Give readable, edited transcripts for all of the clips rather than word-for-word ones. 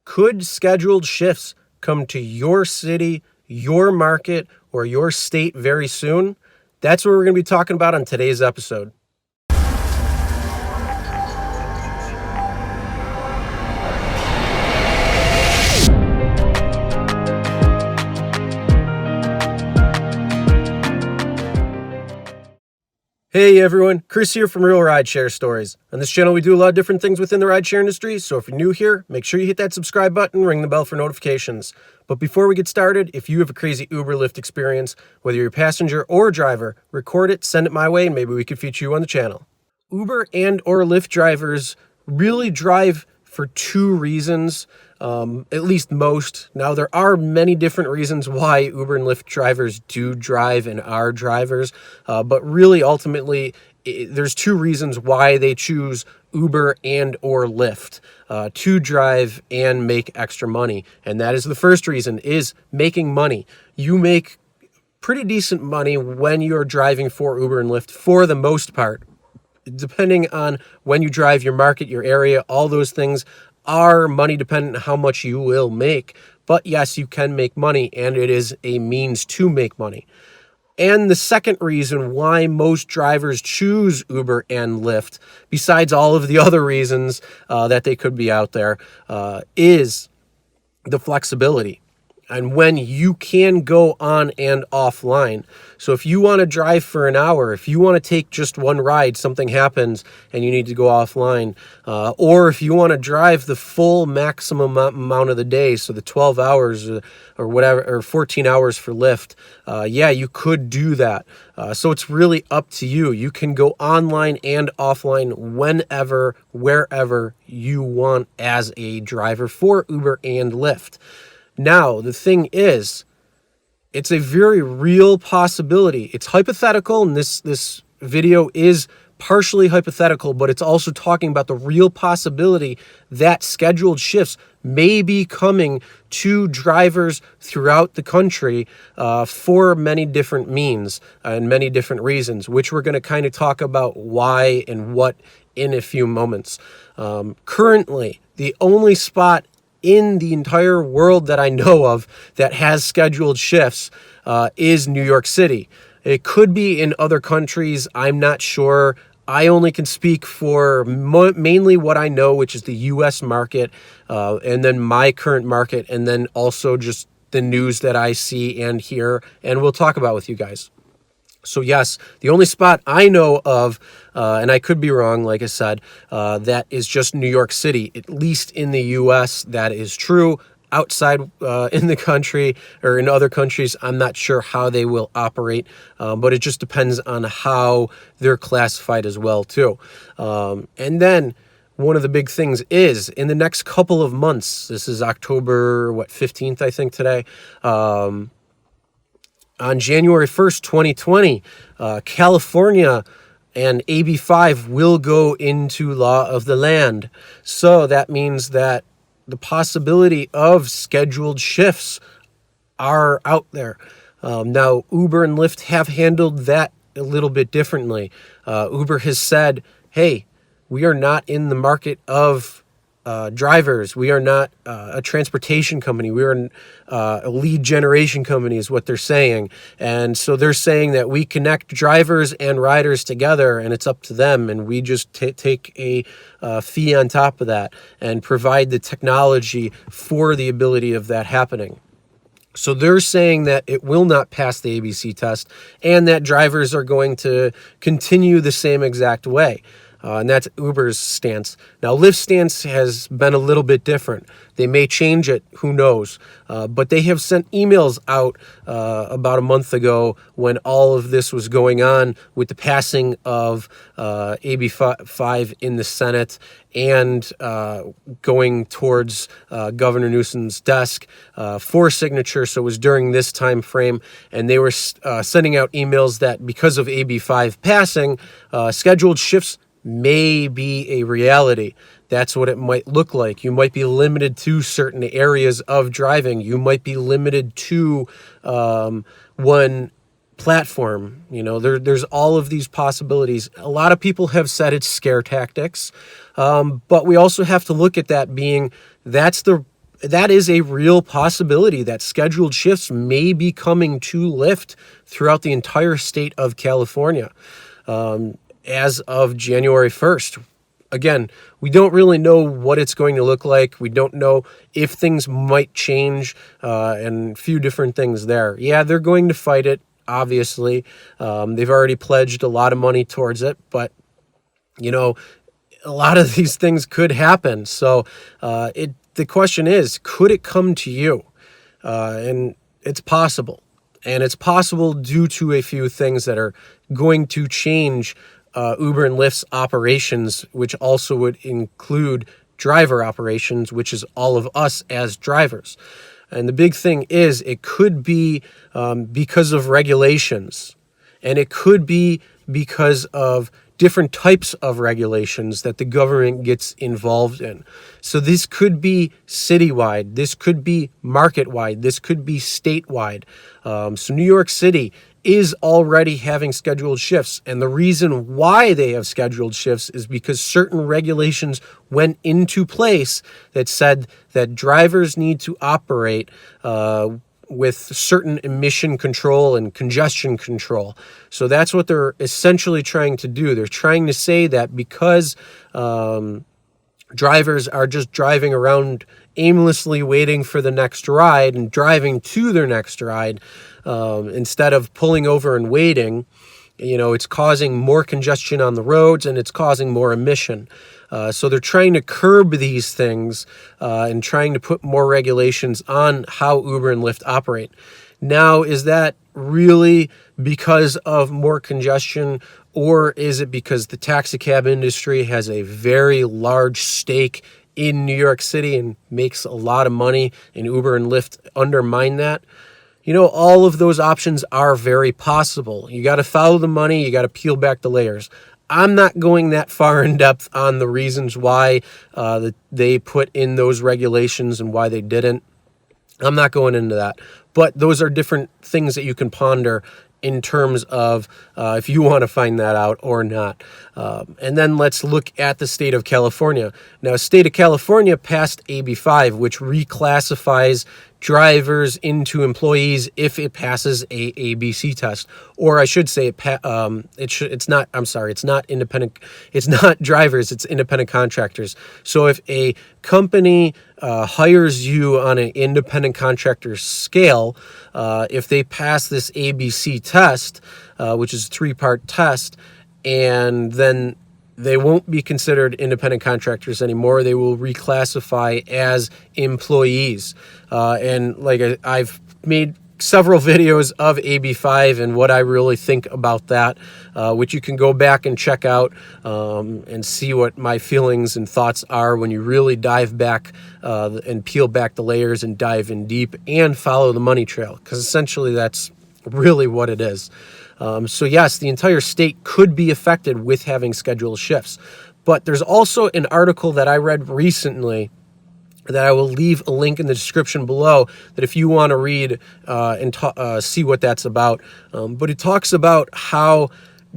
Could scheduled shifts come to your city, your market, or your state very soon? That's what we're going to be talking about on today's episode. Hey everyone, Chris here from Real Rideshare Stories. On this channel we do a lot of different things within the rideshare industry, so if you're new here, make sure you hit that subscribe button and ring the bell for notifications. But before we get started, if you have a crazy Uber Lyft experience, whether you're a passenger or a driver, record it, send it my way, and maybe we could feature you on the channel. Uber and or Lyft drivers really drive for two reasons, at least most. Now, there are many different reasons why Uber and Lyft drivers do drive and are drivers, but really, ultimately, there's two reasons why they choose Uber and or Lyft to drive and make extra money. And that is the first reason, is making money. You make pretty decent money when you're driving for Uber and Lyft for the most part. Depending on when you drive, your market, your area, all those things are money dependent on how much you will make. But yes, you can make money, and it is a means to make money. And the second reason why most drivers choose Uber and Lyft, besides all of the other reasons that they could be out there, is the flexibility. And when you can go on and offline. So if you want to drive for an hour, if you want to take just one ride, something happens and you need to go offline, or if you want to drive the full maximum amount of the day, so the 12 hours or whatever, or 14 hours for Lyft, you could do that. So it's really up to you. You can go online and offline whenever, wherever you want as a driver for Uber and Lyft. Now, the thing is, it's a very real possibility. It's hypothetical, and this video is partially hypothetical, but it's also talking about the real possibility that scheduled shifts may be coming to drivers throughout the country for many different means and many different reasons, which we're going to kind of talk about why and what in a few moments. Currently, the only spot in the entire world that I know of that has scheduled shifts is New York City. It could be in other countries. I'm not sure. I only can speak for mainly what I know, which is the U.S. market, and then my current market, and then also just the news that I see and hear, and we'll talk about with you guys. So yes, the only spot I know of, and I could be wrong, like I said, that is just New York City, at least in the U.S. That is true. Outside in the country or in other countries, I'm not sure how they will operate, but it just depends on how they're classified as well, too. And then one of the big things is in the next couple of months, this is October, 15th, I think today, on January 1st, 2020, California and AB 5 will go into law of the land. So that means that the possibility of scheduled shifts are out there. Now, Uber and Lyft have handled that a little bit differently. Uber has said, hey, we are not in the market of drivers. We are not a transportation company. We are a lead generation company is what they're saying. And so they're saying that we connect drivers and riders together, and it's up to them. And we just take a fee on top of that and provide the technology for the ability of that happening. So they're saying that it will not pass the ABC test and that drivers are going to continue the same exact way. And that's Uber's stance. Now, Lyft's stance has been a little bit different. They may change it, who knows. But they have sent emails out about a month ago when all of this was going on with the passing of AB 5 in the Senate and going towards Governor Newsom's desk for signature. So it was during this time frame. And they were sending out emails that because of AB 5 passing, scheduled shifts may be a reality. That's what it might look like. You might be limited to certain areas of driving. You might be limited to one platform. You know, there's all of these possibilities. A lot of people have said it's scare tactics, but we also have to look at that being that's the that is a real possibility that scheduled shifts may be coming to Lyft throughout the entire state of California as of January 1st. Again, we don't really know what it's going to look like. We don't know if things might change and a few different things there. Yeah, they're going to fight it, obviously. They've already pledged a lot of money towards it, but, you know, a lot of these things could happen. So the question is, could it come to you? And it's possible. And it's possible due to a few things that are going to change Uber and Lyft's operations, which also would include driver operations, which is all of us as drivers. And the big thing is it could be because of regulations, and it could be because of different types of regulations that the government gets involved in. So this could be citywide, this could be market-wide, this could be statewide. So New York City is already having scheduled shifts, and the reason why they have scheduled shifts is because certain regulations went into place that said that drivers need to operate with certain emission control and congestion control. So that's what they're essentially trying to do. They're trying to say that because drivers are just driving around aimlessly waiting for the next ride and driving to their next ride instead of pulling over and waiting, you know, it's causing more congestion on the roads and it's causing more emission. So they're trying to curb these things and trying to put more regulations on how Uber and Lyft operate. Now, is that really because of more congestion, or is it because the taxi cab industry has a very large stake in New York City and makes a lot of money, and Uber and Lyft undermine that? You know, all of those options are very possible. You got to follow the money. You got to peel back the layers. I'm not going that far in depth on the reasons why they put in those regulations and why they didn't. I'm not going into that. But those are different things that you can ponder in terms of if you want to find that out or not. And then let's look at the state of California. Now, state of California passed AB 5, which reclassifies drivers into employees if it passes a ABC test, or I should say it's not independent. It's not drivers. It's independent contractors. So if a company hires you on an independent contractor scale, if they pass this ABC test, which is a 3-part test, and then they won't be considered independent contractors anymore. They will reclassify as employees. And like I've made several videos of AB5 and what I really think about that, which you can go back and check out and see what my feelings and thoughts are when you really dive back and peel back the layers and dive in deep and follow the money trail, because essentially that's really what it is. So yes, the entire state could be affected with having scheduled shifts. But there's also an article that I read recently that I will leave a link in the description below, that if you want to read and see what that's about. But it talks about how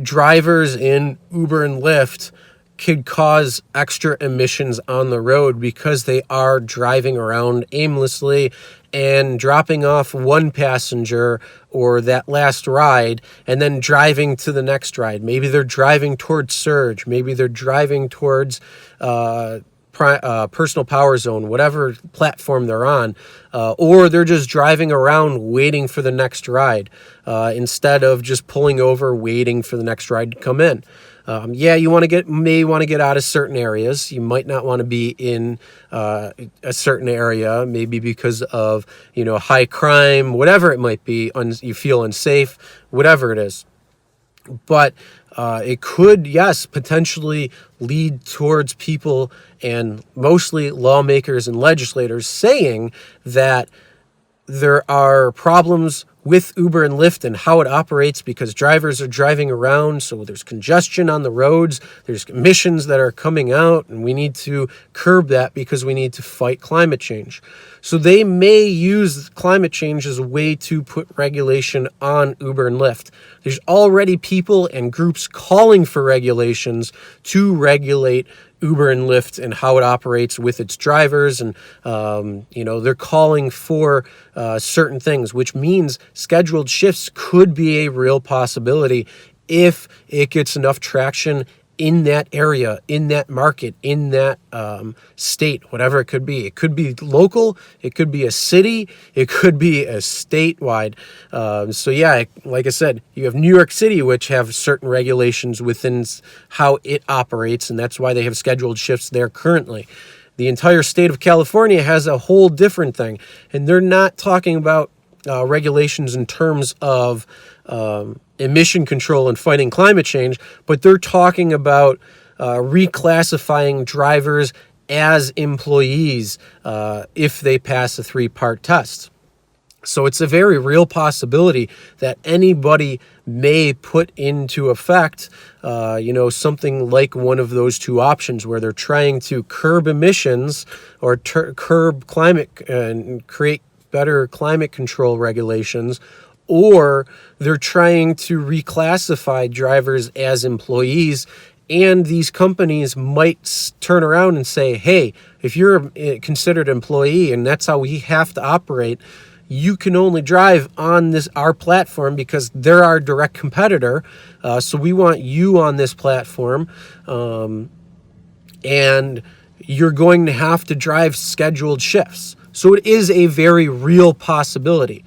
drivers in Uber and Lyft could cause extra emissions on the road because they are driving around aimlessly and dropping off one passenger or that last ride and then driving to the next ride. Maybe they're driving towards Surge. Maybe they're driving towards Personal Power Zone, whatever platform they're on, or they're just driving around waiting for the next ride instead of just pulling over waiting for the next ride to come in. You may want to get out of certain areas. You might not want to be in a certain area, maybe because of high crime, whatever it might be. You feel unsafe, whatever it is. But it could, yes, potentially lead towards people and mostly lawmakers and legislators saying that there are problems with Uber and Lyft and how it operates because drivers are driving around, so there's congestion on the roads, there's emissions that are coming out, and we need to curb that because we need to fight climate change. So they may use climate change as a way to put regulation on Uber and Lyft. There's already people and groups calling for regulations to regulate Uber and Lyft and how it operates with its drivers. And, they're calling for certain things, which means scheduled shifts could be a real possibility if it gets enough traction in that area, in that market, in that state, whatever it could be. It could be local, it could be a city, it could be a statewide. Like I said, you have New York City, which have certain regulations within how it operates, and that's why they have scheduled shifts there currently. The entire state of California has a whole different thing, and they're not talking about regulations in terms of emission control and fighting climate change, but they're talking about reclassifying drivers as employees if they pass a 3-part test. So it's a very real possibility that anybody may put into effect, something like one of those two options where they're trying to curb emissions or curb climate and create better climate control regulations, or they're trying to reclassify drivers as employees. And these companies might turn around and say, hey, if you're considered an employee and that's how we have to operate, you can only drive on our platform because they're our direct competitor. So we want you on this platform. And you're going to have to drive scheduled shifts. So it is a very real possibility.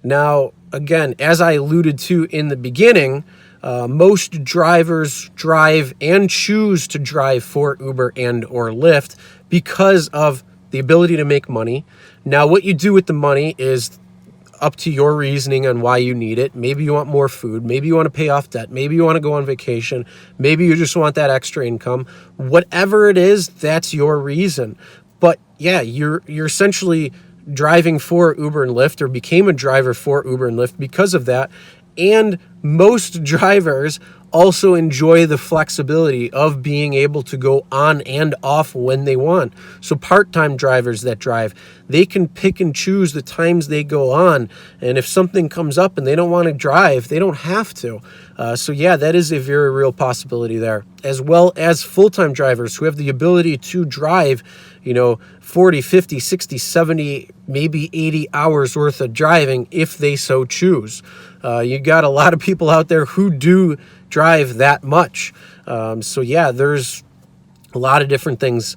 Now, again, as I alluded to in the beginning, most drivers drive and choose to drive for Uber and or Lyft because of the ability to make money. Now, what you do with the money is up to your reasoning on why you need it. Maybe you want more food. Maybe you want to pay off debt. Maybe you want to go on vacation. Maybe you just want that extra income. Whatever it is, that's your reason. But yeah, you're essentially driving for Uber and Lyft, or became a driver for Uber and Lyft because of that. And most drivers also enjoy the flexibility of being able to go on and off when they want. So part-time drivers that drive, they can pick and choose the times they go on. And if something comes up and they don't want to drive, they don't have to. That is a very real possibility there. As well as full-time drivers who have the ability to drive, 40, 50, 60, 70, maybe 80 hours worth of driving if they so choose. You got a lot of people out there who do drive that much. There's a lot of different things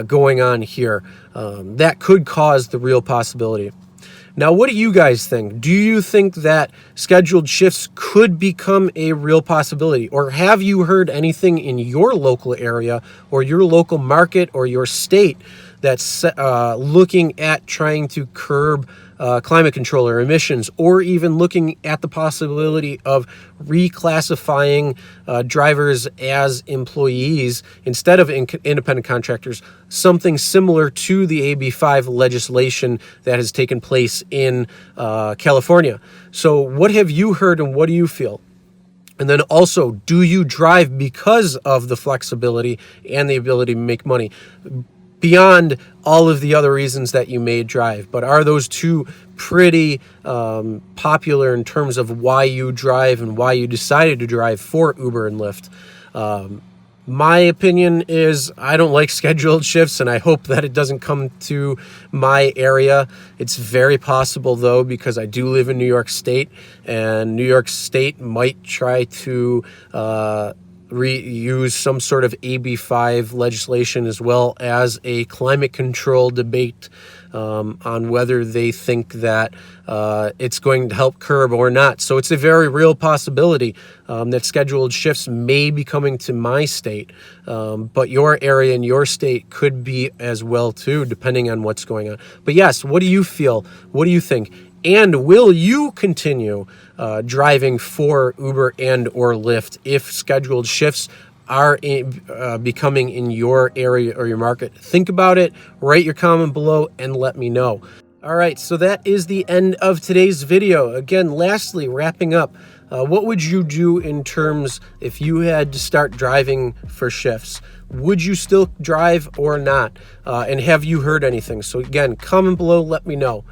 going on here that could cause the real possibility. Now, what do you guys think? Do you think that scheduled shifts could become a real possibility? Or have you heard anything in your local area or your local market or your state that's looking at trying to curb climate control or emissions, or even looking at the possibility of reclassifying drivers as employees instead of independent contractors, something similar to the AB5 legislation that has taken place in California. So what have you heard and what do you feel? And then also, do you drive because of the flexibility and the ability to make money? Beyond all of the other reasons that you may drive, but are those two pretty popular in terms of why you drive and why you decided to drive for Uber and Lyft? My opinion is I don't like scheduled shifts, and I hope that it doesn't come to my area. It's very possible, though, because I do live in New York State, and New York State might try to use some sort of AB5 legislation as well as a climate control debate on whether they think that it's going to help curb or not. So it's a very real possibility that scheduled shifts may be coming to my state, but your area and your state could be as well too, depending on what's going on. But yes, what do you feel? What do you think? And will you continue driving for Uber and or Lyft if scheduled shifts are becoming in your area or your market? Think about it, write your comment below, and let me know. All right, so that is the end of today's video. Again, lastly, wrapping up, What would you do in terms if you had to start driving for shifts? Would you still drive or not? And have you heard anything? So again, comment below, let me know.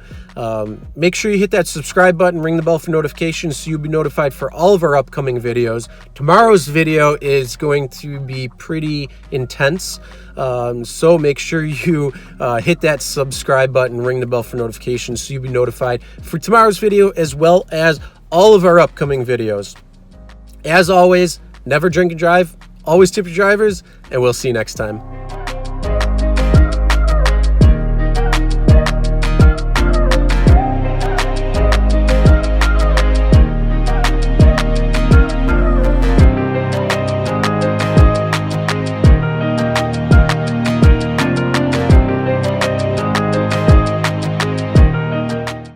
Make sure you hit that subscribe button, ring the bell for notifications so you'll be notified for all of our upcoming videos. Tomorrow's video is going to be pretty intense. So make sure you hit that subscribe button, ring the bell for notifications so you'll be notified for tomorrow's video as well as all of our upcoming videos. As always, never drink and drive, always tip your drivers, and we'll see you next time.